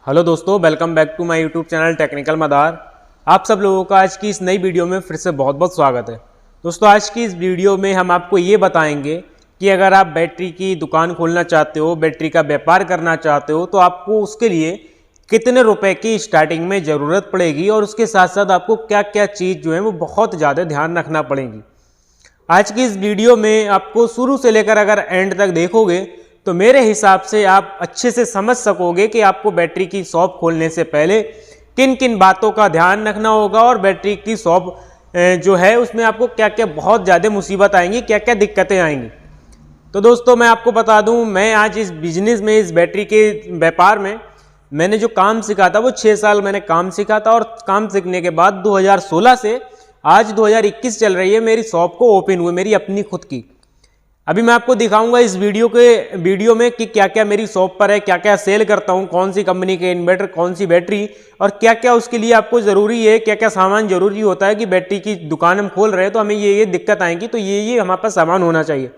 Hello दोस्तों, welcome back to my YouTube channel technical Madar. आप सब लोगों का आज की इस नई वीडियो में फिर से बहुत बहुत स्वागत है। दोस्तों, आज की इस वीडियो में हम आपको ये बताएंगे कि अगर आप बैटरी की दुकान खोलना चाहते हो, बैटरी का व्यापार करना चाहते हो, तो आपको उसके लिए कितने रुपए की स्टार्टिंग में ज़रूरत पड़ेगी और उसके साथ साथ आपको क्या क्या चीज़ जो है वो बहुत ज़्यादा ध्यान रखना पड़ेगी। आज की इस वीडियो में आपको शुरू से लेकर अगर एंड तक देखोगे तो मेरे हिसाब से आप अच्छे से समझ सकोगे कि आपको बैटरी की शॉप खोलने से पहले किन किन बातों का ध्यान रखना होगा और बैटरी की शॉप जो है उसमें आपको क्या क्या बहुत ज़्यादा मुसीबत आएंगी, क्या क्या दिक्कतें आएंगी। तो दोस्तों, मैं आपको बता दूं, मैं आज इस बिजनेस में, इस बैटरी के व्यापार में मैंने जो काम सीखा था वो 6 साल मैंने काम सीखा था। और काम सीखने के बाद 2016 से आज 2021 चल रही है, मेरी शॉप को ओपन हुए, मेरी अपनी खुद की। अभी मैं आपको दिखाऊंगा इस वीडियो में कि क्या क्या मेरी शॉप पर है, क्या क्या सेल करता हूं, कौन सी कंपनी के इन्वर्टर, कौन सी बैटरी और क्या क्या उसके लिए आपको ज़रूरी है, क्या क्या सामान ज़रूरी होता है कि बैटरी की दुकान हम खोल रहे हैं तो हमें ये दिक्कत आएंगी, तो ये हमारे पास सामान होना चाहिए।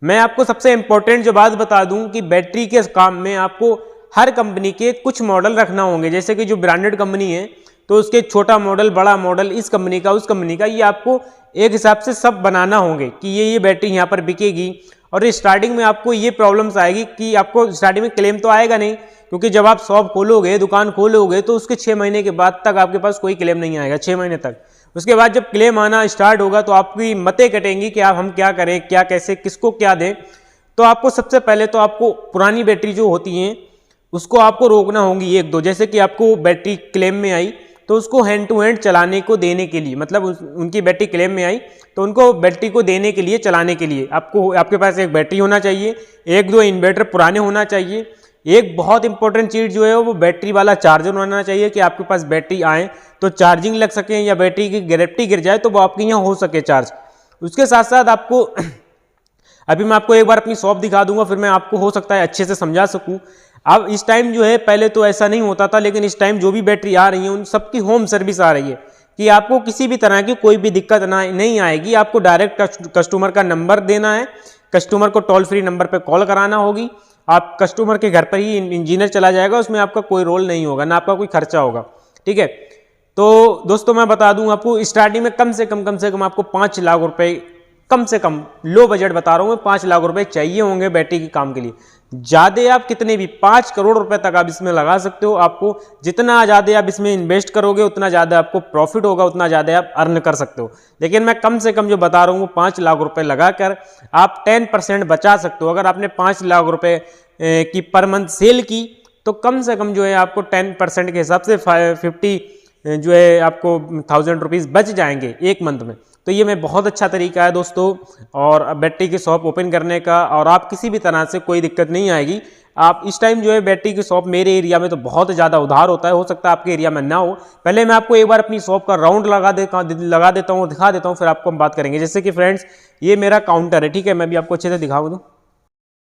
मैं आपको सबसे इंपॉर्टेंट जो बात बता दूं कि बैटरी के काम में आपको हर कंपनी के कुछ मॉडल रखना होंगे। जैसे कि जो ब्रांडेड कंपनी है तो उसके छोटा मॉडल, बड़ा मॉडल, इस कंपनी का, उस कंपनी का, ये आपको एक हिसाब से सब बनाना होंगे कि ये बैटरी यहाँ पर बिकेगी। और स्टार्टिंग में आपको ये प्रॉब्लम्स आएगी कि आपको स्टार्टिंग में क्लेम तो आएगा नहीं, क्योंकि जब आप शॉप खोलोगे, दुकान खोलोगे तो उसके 6 महीने के बाद तक आपके पास कोई क्लेम नहीं आएगा, 6 महीने तक। उसके बाद जब क्लेम आना स्टार्ट होगा तो आपकी मतें कटेंगी कि आप हम क्या करें, क्या कैसे, किसको क्या दें। तो आपको सबसे पहले तो आपको पुरानी बैटरी जो होती हैं उसको आपको रोकना होगी एक दो। जैसे कि आपको बैटरी क्लेम में आई तो उसको हैंड टू हैंड चलाने को देने के लिए, मतलब उनकी बैटरी क्लेम में आई तो उनको बैटरी को देने के लिए, चलाने के लिए आपको, आपके पास एक बैटरी होना चाहिए, एक दो इन्वर्टर पुराने होना चाहिए। एक बहुत इंपॉर्टेंट चीज़ जो है वो बैटरी वाला चार्जर होना चाहिए कि आपके पास बैटरी आए तो चार्जिंग लग सके, या बैटरी की गारंटी गिर जाए तो वो आपके यहाँ हो सके चार्ज। उसके साथ साथ आपको अभी मैं आपको एक बार अपनी शॉप दिखा दूंगा, फिर मैं आपको हो सकता है अच्छे से समझा सकूं। अब इस टाइम जो है, पहले तो ऐसा नहीं होता था, लेकिन इस टाइम जो भी बैटरी आ रही है उन सबकी होम सर्विस आ रही है कि आपको किसी भी तरह की कोई भी दिक्कत नहीं आएगी। आपको डायरेक्ट कस्टमर का नंबर देना है, कस्टमर को टोल फ्री नंबर पर कॉल कराना होगी। आप कस्टमर के घर पर ही इंजीनियर चला जाएगा, उसमें आपका कोई रोल नहीं होगा, ना आपका कोई खर्चा होगा। ठीक है। तो दोस्तों, मैं बता दूं आपको, स्टार्टिंग में कम से कम आपको 5 लाख रुपए, कम से कम लो बजट बता रहा हूँ मैं, 5 लाख रुपए चाहिए होंगे बैटरी के काम के लिए। ज़्यादा आप कितने भी 5 करोड़ रुपए तक आप इसमें लगा सकते हो। आपको जितना ज़्यादा आप इसमें इन्वेस्ट करोगे उतना ज़्यादा आपको प्रॉफिट होगा, उतना ज़्यादा आप अर्न कर सकते हो। लेकिन मैं कम से कम जो बता रहा हूँ 5 लाख रुपए लगाकर आप 10% बचा सकते हो। अगर आपने 5 लाख रुपए की पर मंथ सेल की तो कम से कम जो है आपको 10% के हिसाब से 50 जो है आपको 1000 रुपीज़ बच जाएंगे एक मंथ में। तो ये मैं बहुत अच्छा तरीका है दोस्तों, और बैटरी की शॉप ओपन करने का, और आप किसी भी तरह से कोई दिक्कत नहीं आएगी। आप इस टाइम जो है बैटरी की शॉप मेरे एरिया में तो बहुत ज़्यादा उधार होता है, हो सकता है आपके एरिया में ना हो। पहले मैं आपको एक बार अपनी शॉप का राउंड लगा देता हूँ, दिखा देता हूँ, फिर आपको हम बात करेंगे। जैसे कि फ्रेंड्स, ये मेरा काउंटर है, ठीक है, मैं भी आपको अच्छे से दिखा दूँ।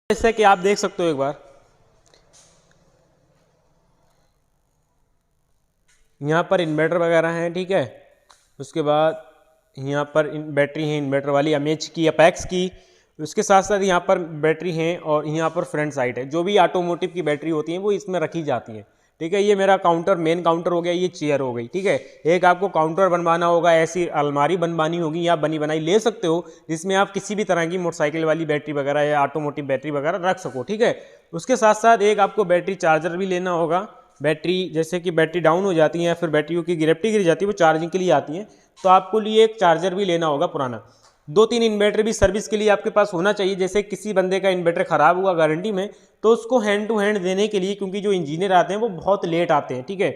जैसे कि आप देख सकते हो, एक बार यहाँ पर इन्वर्टर वगैरह हैं, ठीक है। उसके बाद यहाँ पर बैटरी है इन्वर्टर वाली, अमेज की, अपैक्स की। उसके साथ साथ यहाँ पर बैटरी हैं, और यहाँ पर फ्रंट साइड है। जो भी ऑटोमोटिव की बैटरी होती है वो इसमें रखी जाती है, ठीक है। ये मेरा काउंटर, मेन काउंटर हो गया, ये चेयर हो गई, ठीक है। एक आपको काउंटर बनवाना होगा, ऐसी अलमारी बनवानी होगी, या बनी बनाई ले सकते हो जिसमें आप किसी भी तरह की मोटरसाइकिल वाली बैटरी वगैरह या ऑटोमोटिव बैटरी वगैरह रख सको, ठीक है। उसके साथ साथ एक आपको बैटरी चार्जर भी लेना होगा। बैटरी, जैसे कि बैटरी डाउन हो जाती है या फिर बैटरियों की गारंटी गिर जाती है, वो चार्जिंग के लिए आती है, तो आपको लिए एक चार्जर भी लेना होगा पुराना। 2-3 इन्वर्टर भी सर्विस के लिए आपके पास होना चाहिए। जैसे किसी बंदे का इन्वर्टर ख़राब हुआ गारंटी में तो उसको हैंड टू हैंड देने के लिए, क्योंकि जो इंजीनियर आते हैं वो बहुत लेट आते हैं, ठीक है।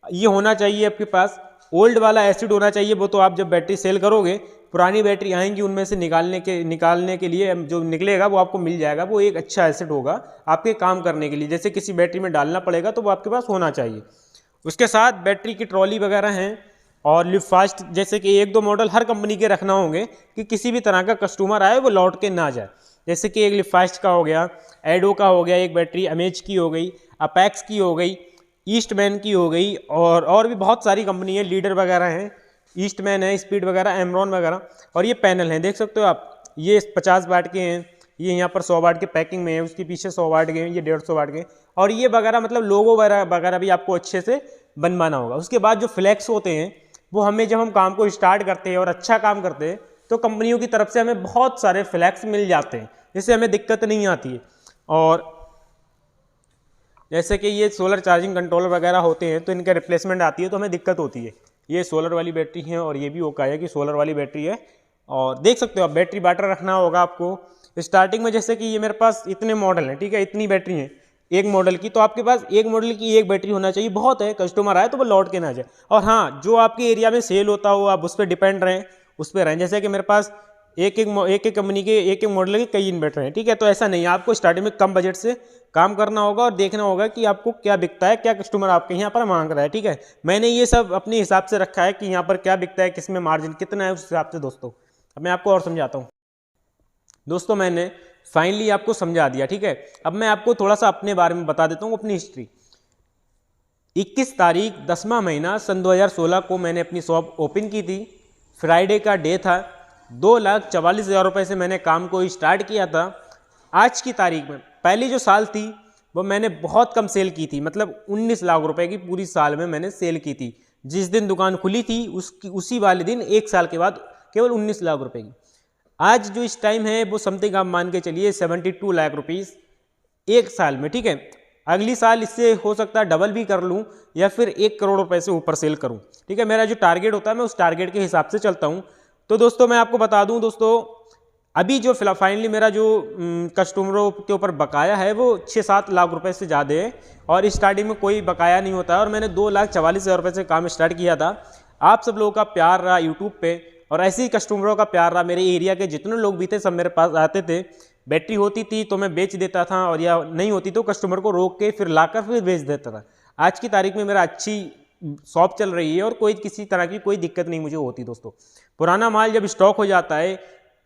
ये होना चाहिए आपके पास। ओल्ड वाला एसिड होना चाहिए, वो तो आप जब बैटरी सेल करोगे, पुरानी बैटरी आएंगी उनमें से निकालने के लिए जो निकलेगा वो आपको मिल जाएगा। वो एक अच्छा एसिड होगा आपके काम करने के लिए, जैसे किसी बैटरी में डालना पड़ेगा तो वो आपके पास होना चाहिए। उसके साथ बैटरी की ट्रॉली वगैरह हैं, और लिव फास्ट, जैसे कि 1-2 मॉडल हर कंपनी के रखना होंगे कि किसी भी तरह का कस्टमर आए वो लौट के ना जाए। जैसे कि एक लिव फास्ट का हो गया, एडो का हो गया एक बैटरी, अमेज की हो गई, अपैक्स की हो गई, ईस्टमैन की हो गई, और भी बहुत सारी कंपनी है, लीडर वगैरह हैं, ईस्टमैन है, स्पीड वगैरह, एमरॉन वगैरह। और ये पैनल हैं, देख सकते हो आप, ये 50 वाट के हैं, ये यहाँ पर 100 वाट के पैकिंग में है, उसके पीछे 100 वाट के हैं, ये 150 वाट के, और ये वगैरह मतलब लोगो वगैरह भी आपको अच्छे से बनवाना होगा। उसके बाद जो फ्लैक्स होते हैं वो हमें जब हम काम को स्टार्ट करते हैं और अच्छा काम करते हैं तो कंपनियों की तरफ से हमें बहुत सारे फ्लैक्स मिल जाते हैं, जिससे हमें दिक्कत नहीं आती है। और जैसे कि ये सोलर चार्जिंग कंट्रोलर वगैरह होते हैं तो इनका रिप्लेसमेंट आती है तो हमें दिक्कत होती है। ये सोलर वाली बैटरी है और ये भी ओकाया की सोलर वाली बैटरी है, और देख सकते हो आप बैटरी बैटर रखना होगा आपको स्टार्टिंग में। जैसे कि ये मेरे पास इतने मॉडल हैं, ठीक है, इतनी बैटरी हैं एक मॉडल की, तो आपके पास एक मॉडल की एक बैटरी होना चाहिए, बहुत है। कस्टमर आए तो वो लौट के ना जाए। और हाँ, जो आपके एरिया में सेल होता हो आप उस पर डिपेंड रहें, उस पर रहें। जैसे कि मेरे पास एक एक कंपनी के एक मॉडल के कई इन्वर्टर हैं, ठीक है, तो ऐसा नहीं है। आपको स्टार्टिंग में कम बजट से काम करना होगा और देखना होगा कि आपको क्या बिकता है, क्या कस्टमर आपके यहाँ पर मांग रहा है, ठीक है। मैंने ये सब अपने हिसाब से रखा है कि यहाँ पर क्या बिकता है, किस में मार्जिन कितना है, उस हिसाब से। दोस्तों अब मैं आपको और समझाता हूँ। दोस्तों मैंने फाइनली आपको समझा दिया, ठीक है। अब मैं आपको थोड़ा सा अपने बारे में बता देता हूँ, अपनी हिस्ट्री। 21 तारीख 10वां महीना सन 2016 को मैंने अपनी शॉप ओपन की थी। फ्राइडे का डे था। 2,44,000 रुपये से मैंने काम को स्टार्ट किया था। आज की तारीख में पहली जो साल थी वो मैंने बहुत कम सेल की थी, मतलब 19 लाख रुपए की पूरी साल में मैंने सेल की थी। जिस दिन दुकान खुली थी उसी वाले दिन एक साल के बाद केवल 19 लाख रुपए की। आज जो इस टाइम है वो समथिंग आप मान के चलिए 72 लाख रुपीज़ एक साल में, ठीक है। अगली साल इससे हो सकता है डबल भी कर लूँ या फिर 1 करोड़ रुपए से ऊपर सेल करूँ, ठीक है। मेरा जो टारगेट होता है मैं उस टारगेट के हिसाब से चलता हूँ। तो दोस्तों मैं आपको बता दूँ दोस्तों, अभी जो फाइनली मेरा जो कस्टमरों के ऊपर बकाया है वो 6-7 लाख रुपए से ज़्यादा है, और स्टार्टिंग में कोई बकाया नहीं होता है। और मैंने 2,44,000 रुपये से काम स्टार्ट किया था। आप सब लोगों का प्यार रहा यूट्यूब पे, और ऐसे ही कस्टमरों का प्यार रहा। मेरे एरिया के जितने लोग भी थे सब मेरे पास आते थे। बैटरी होती थी तो मैं बेच देता था, और या नहीं होती तो कस्टमर को रोक के फिर लाकर फिर बेच देता था। आज की तारीख में मेरा अच्छी शॉप चल रही है और कोई किसी तरह की कोई दिक्कत नहीं मुझे होती। दोस्तों पुराना माल जब स्टॉक हो जाता है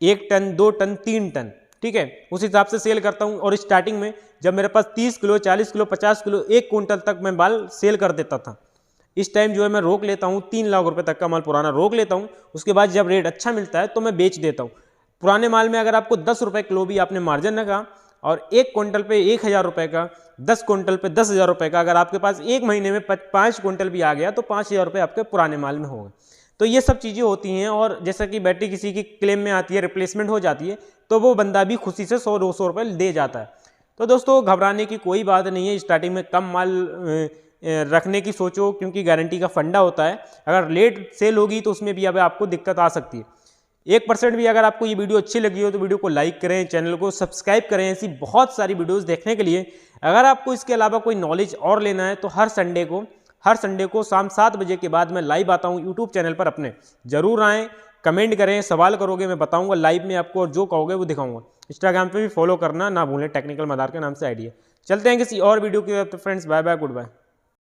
1 टन 2 टन 3 टन, ठीक है, उस हिसाब से सेल करता हूँ। और स्टार्टिंग में जब मेरे पास 30 किलो 40 किलो 50 किलो 1 क्विंटल तक मैं माल सेल कर देता था। इस टाइम जो है मैं रोक लेता हूँ, 3 लाख रुपए तक का माल पुराना रोक लेता हूँ। उसके बाद जब रेट अच्छा मिलता है तो मैं बेच देता हूँ। पुराने माल में अगर आपको 10 रुपये किलो भी आपने मार्जिन रखा और 1 क्विंटल पे 1,000 रुपये का, 10 क्विंटल पे 10,000 रुपये का, अगर आपके पास एक महीने में 5 क्विंटल भी आ गया तो 5,000 रुपये आपके पुराने माल में होगा। तो ये सब चीज़ें होती हैं। और जैसा कि बैटरी किसी की क्लेम में आती है, रिप्लेसमेंट हो जाती है, तो वो बंदा भी खुशी से 100-200 रुपये दे जाता है। तो दोस्तों घबराने की कोई बात नहीं है। स्टार्टिंग में कम माल रखने की सोचो, क्योंकि गारंटी का फंडा होता है। अगर लेट सेल होगी तो उसमें भी अब आपको दिक्कत आ सकती है। 1% भी अगर आपको ये वीडियो अच्छी लगी हो तो वीडियो को लाइक करें, चैनल को सब्सक्राइब करें ऐसी बहुत सारी वीडियोस देखने के लिए। अगर आपको इसके अलावा कोई नॉलेज और लेना है तो हर संडे को शाम 7 बजे के बाद मैं लाइव आता हूँ यूट्यूब चैनल पर अपने। जरूर आएँ, कमेंट करें, सवाल करोगे मैं बताऊँगा लाइव में आपको, और जो कहोगे वो दिखाऊँगा। इंस्टाग्राम पर भी फॉलो करना ना भूलें, टेक्निकल मदार के नाम से आईडी है। चलते हैं किसी और वीडियो के, friends bye bye, good bye.